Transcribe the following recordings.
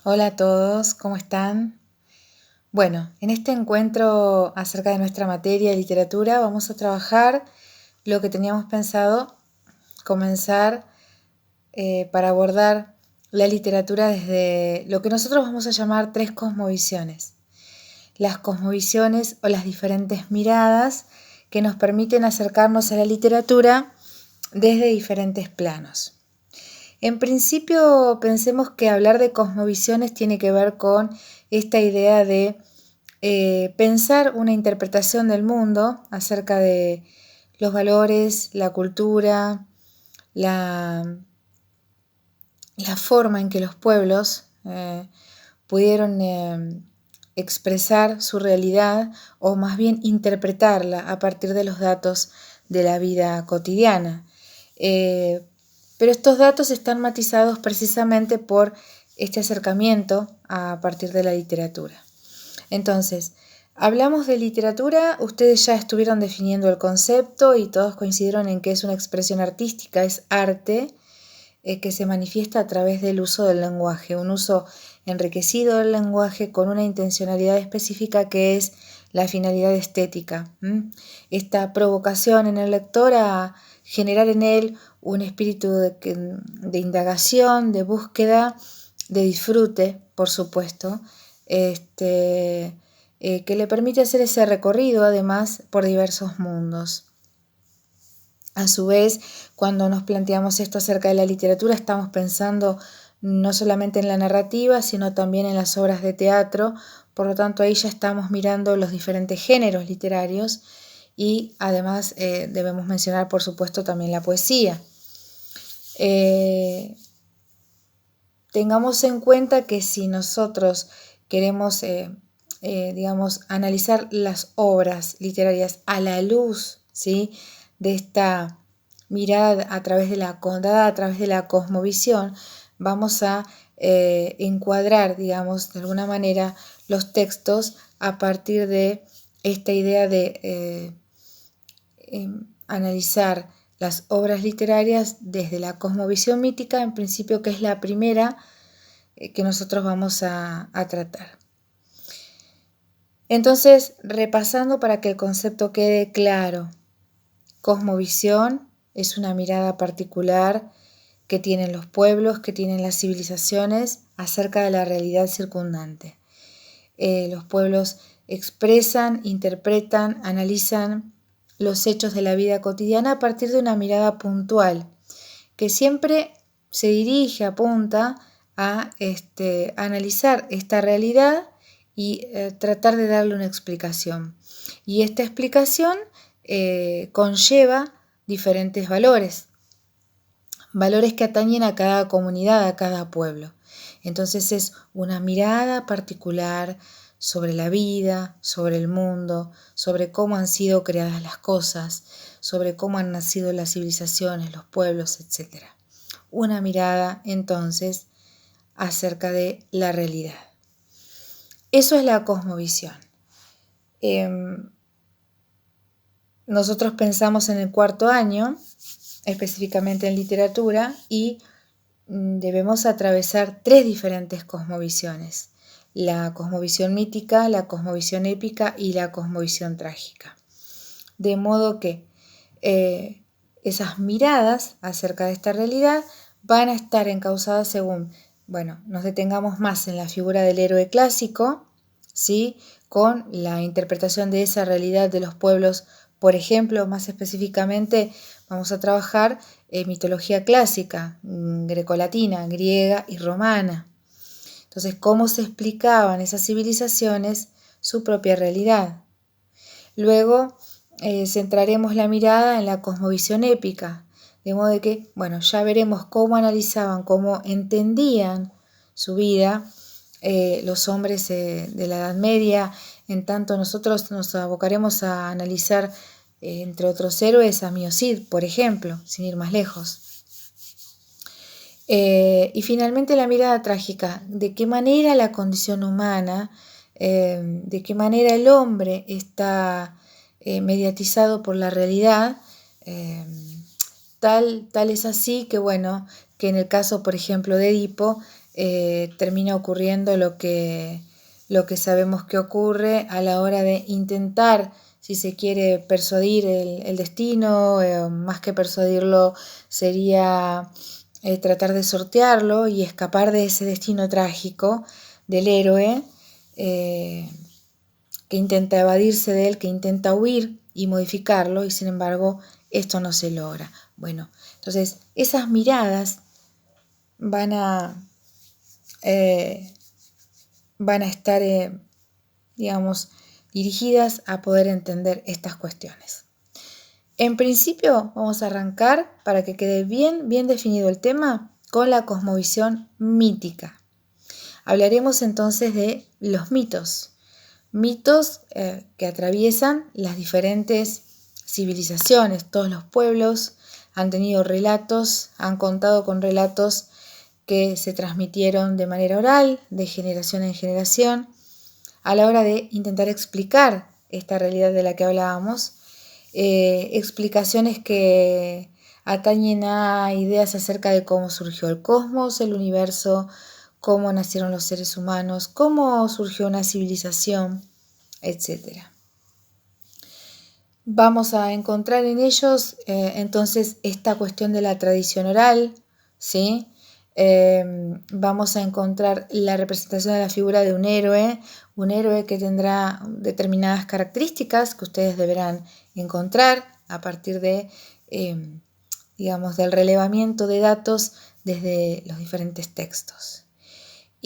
Hola a todos, ¿cómo están? Bueno, en este encuentro acerca de nuestra materia de literatura vamos a trabajar lo que teníamos pensado comenzar para abordar la literatura desde lo que nosotros vamos a llamar tres cosmovisiones. Las cosmovisiones o las diferentes miradas que nos permiten acercarnos a la literatura desde diferentes planos. En principio, pensemos que hablar de cosmovisiones tiene que ver con esta idea de pensar una interpretación del mundo acerca de los valores, la cultura, la forma en que los pueblos pudieron expresar su realidad o más bien interpretarla a partir de los datos de la vida cotidiana. Pero estos datos están matizados precisamente por este acercamiento a partir de la literatura. Entonces, hablamos de literatura, ustedes ya estuvieron definiendo el concepto y todos coincidieron en que es una expresión artística, es arte que se manifiesta a través del uso del lenguaje, un uso enriquecido del lenguaje con una intencionalidad específica que es la finalidad estética. Esta provocación en el lector a generar en él un espíritu de indagación, de búsqueda, de disfrute, por supuesto, que le permite hacer ese recorrido además por diversos mundos. A su vez, cuando nos planteamos esto acerca de la literatura, estamos pensando no solamente en la narrativa, sino también en las obras de teatro. Por lo tanto, ahí ya estamos mirando los diferentes géneros literarios y además debemos mencionar, por supuesto, también la poesía. Tengamos en cuenta que si nosotros queremos, digamos, analizar las obras literarias a la luz, ¿sí?, de esta mirada a través de la cosmovisión, vamos a encuadrar, digamos, de alguna manera los textos a partir de esta idea de analizar las obras literarias desde la cosmovisión mítica, en principio, que es la primera que nosotros vamos a tratar. Entonces, repasando para que el concepto quede claro, cosmovisión es una mirada particular que tienen los pueblos, que tienen las civilizaciones acerca de la realidad circundante. Los pueblos expresan, interpretan, analizan los hechos de la vida cotidiana a partir de una mirada puntual, que siempre se dirige, apunta a analizar esta realidad y tratar de darle una explicación. Y esta explicación conlleva diferentes valores que atañen a cada comunidad, a cada pueblo. Entonces es una mirada particular sobre la vida, sobre el mundo, sobre cómo han sido creadas las cosas, sobre cómo han nacido las civilizaciones, los pueblos, etc. Una mirada, entonces, acerca de la realidad. Eso es la cosmovisión. Nosotros pensamos en el cuarto año, específicamente en literatura, y debemos atravesar tres diferentes cosmovisiones: la cosmovisión mítica, la cosmovisión épica y la cosmovisión trágica. De modo que esas miradas acerca de esta realidad van a estar encausadas según, nos detengamos más en la figura del héroe clásico, ¿sí?, con la interpretación de esa realidad de los pueblos. Por ejemplo, más específicamente, vamos a trabajar mitología clásica, grecolatina, griega y romana. Entonces, cómo se explicaban esas civilizaciones su propia realidad. Luego, centraremos la mirada en la cosmovisión épica, de modo que, ya veremos cómo analizaban, cómo entendían su vida los hombres de la Edad Media. En tanto, nosotros nos abocaremos a analizar, entre otros héroes, a Mio Cid, por ejemplo, sin ir más lejos. Y finalmente la mirada trágica, de qué manera la condición humana, de qué manera el hombre está mediatizado por la realidad, tal es así que, que en el caso, por ejemplo, de Edipo, termina ocurriendo lo que sabemos que ocurre a la hora de intentar, si se quiere, persuadir el destino. Más que persuadirlo sería tratar de sortearlo y escapar de ese destino trágico del héroe, que intenta evadirse de él, que intenta huir y modificarlo, y sin embargo esto no se logra. Bueno, entonces esas miradas van a estar, digamos, dirigidas a poder entender estas cuestiones. En principio vamos a arrancar, para que quede bien definido el tema, con la cosmovisión mítica. Hablaremos entonces de los mitos. Mitos que atraviesan las diferentes civilizaciones. Todos los pueblos han tenido relatos, han contado con relatos que se transmitieron de manera oral, de generación en generación, a la hora de intentar explicar esta realidad de la que hablábamos. Explicaciones que atañen a ideas acerca de cómo surgió el cosmos, el universo, cómo nacieron los seres humanos, cómo surgió una civilización, etc. Vamos a encontrar en ellos entonces esta cuestión de la tradición oral, ¿sí? Vamos a encontrar la representación de la figura de un héroe que tendrá determinadas características que ustedes deberán encontrar a partir de, digamos, del relevamiento de datos desde los diferentes textos.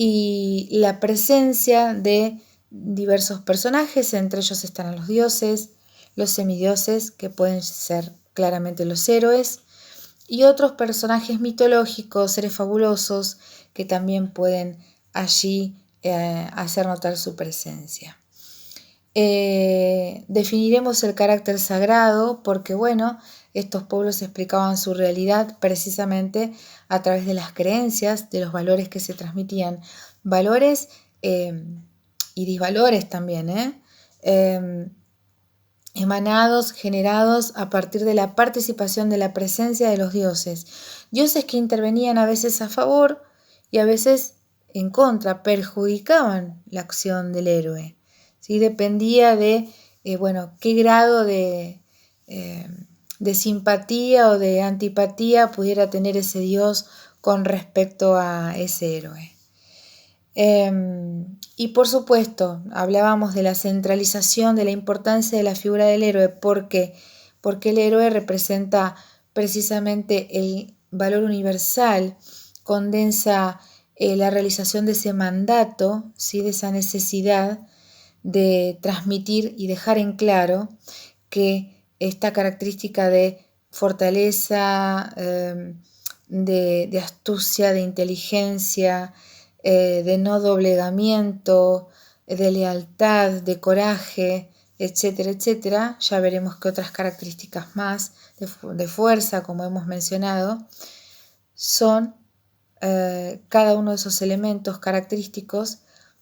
Y la presencia de diversos personajes, entre ellos estarán los dioses, los semidioses, que pueden ser claramente los héroes, y otros personajes mitológicos, seres fabulosos, que también pueden allí hacer notar su presencia. Definiremos el carácter sagrado porque, bueno, estos pueblos explicaban su realidad precisamente a través de las creencias, de los valores que se transmitían, valores y disvalores también, emanados, generados a partir de la participación de la presencia de los dioses. Dioses que intervenían a veces a favor y a veces en contra, perjudicaban la acción del héroe. ¿Sí? Dependía de, qué grado de simpatía o de antipatía pudiera tener ese dios con respecto a ese héroe. Y por supuesto, hablábamos de la centralización, de la importancia de la figura del héroe, porque el héroe representa precisamente el valor universal, condensa la realización de ese mandato, ¿sí? De esa necesidad de transmitir y dejar en claro que esta característica de fortaleza, de astucia, de inteligencia, de no doblegamiento, de lealtad, de coraje, etcétera, etcétera. Ya veremos que otras características más de fuerza, como hemos mencionado, son cada uno de esos elementos característicos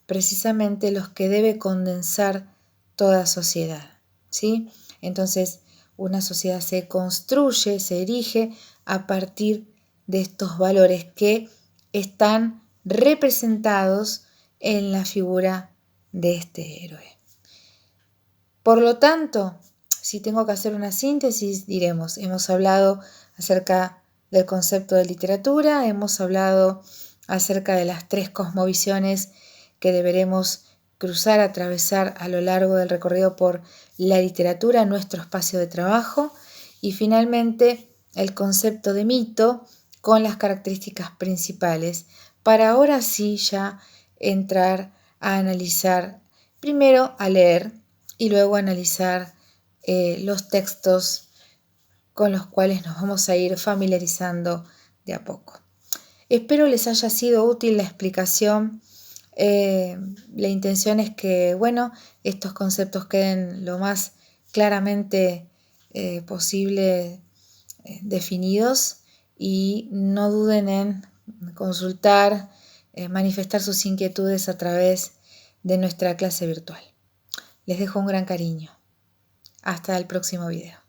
precisamente los que debe condensar toda sociedad, ¿sí? Entonces, una sociedad se construye, se erige a partir de estos valores que están representados en la figura de este héroe. Por lo tanto, si tengo que hacer una síntesis, diremos, hemos hablado acerca del concepto de literatura, hemos hablado acerca de las 3 cosmovisiones que deberemos cruzar, atravesar a lo largo del recorrido por la literatura, nuestro espacio de trabajo, y finalmente el concepto de mito con las características principales, para ahora sí ya entrar a analizar, primero a leer y luego a analizar los textos con los cuales nos vamos a ir familiarizando de a poco. Espero les haya sido útil la explicación. La intención es que, estos conceptos queden lo más claramente posible definidos, y no duden en consultar, manifestar sus inquietudes a través de nuestra clase virtual. Les dejo un gran cariño. Hasta el próximo video.